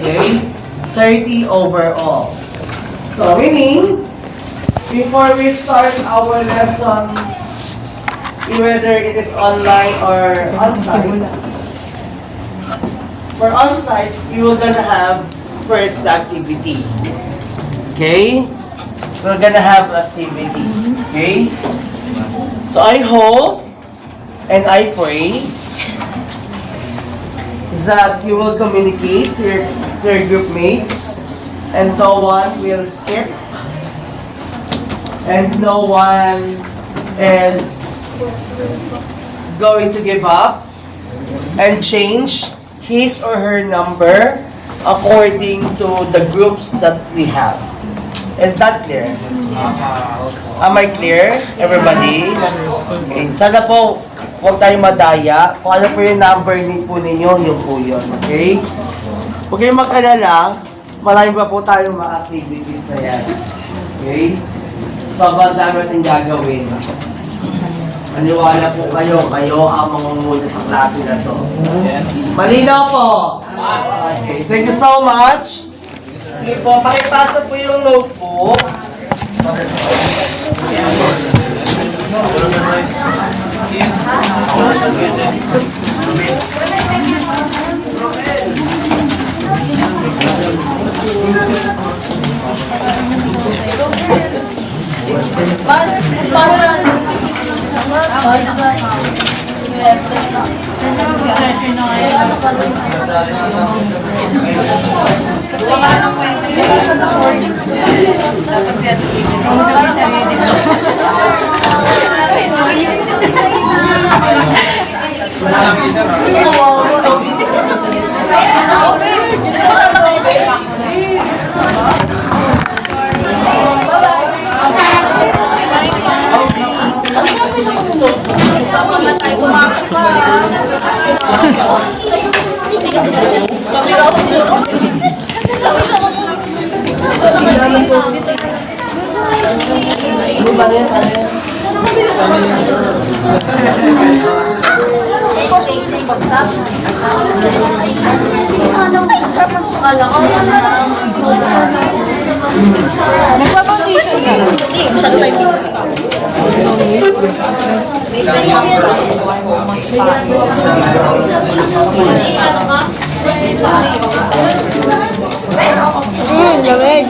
Okay? 30 overall. So, meaning, before we start our lesson, whether it is online or on-site, for on-site, we will gonna have first activity. Okay? We're gonna have activity. Okay? So I hope and I pray that you will communicate to your group mates and no one will skip and no one is going to give up and change his or her number according to the groups that we have. Is that clear? Am I clear, everybody? Okay. Sana po, huwag tayong madaya. Kung ano po yung number po ninyo, yung po yun. Okay? Huwag kayong mag-alala, marami pa po tayong mga activities na yan. Okay? Sobrang dami natin gagawin. Maniwala po kayo ang mamumuna sa klase na to. Yes. Malinaw po! Okay, thank you so much. Sige po, pakipasa po yung notebook. Kasi wala nang kwento yun. Sorry. Dapat siya nagpapang-issue ka. Hindi, masyado tayo pieces ka. Lamig.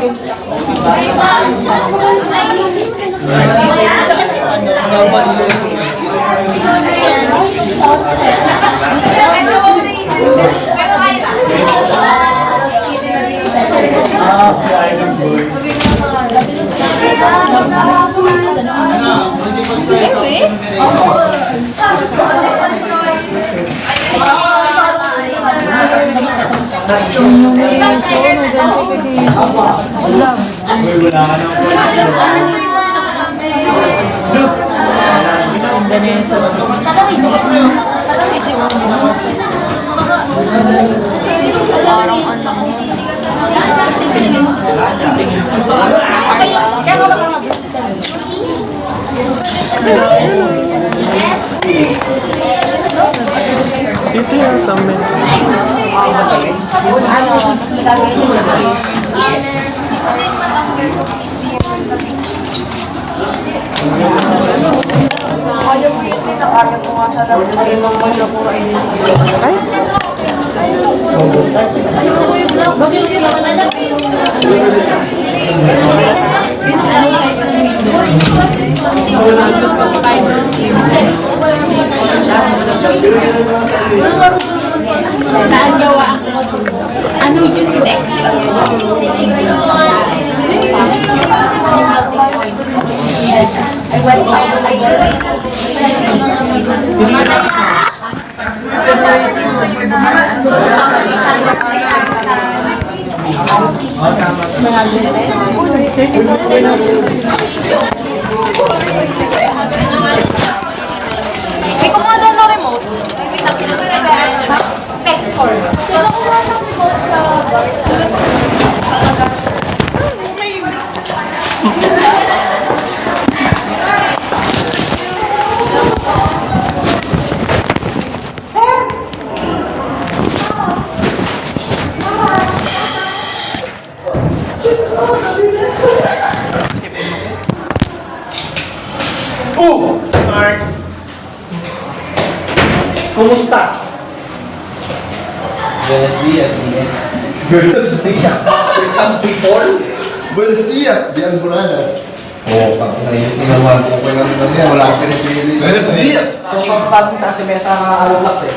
Ito yung tamin. Kaya mo yun din, nakaya ko nga sa labas. Ay? Saan gawa ako? Ano yun? I went may kumuha daw ng remote. Vector. Sino kumuha ng remote sa bar? Mark. Kumustas? Buenos días, Miguel. Buenos dias. Welcome before. Buenos días, di Alboranas. Oo, pag ginawa ko ko lang naman yan, wala akong pinipili. Buenos días. Kung papasabi kasi may sa Alulax eh.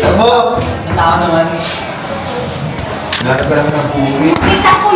Tamo. Ang tao naman. Nakakalaman ng puri. Kita ko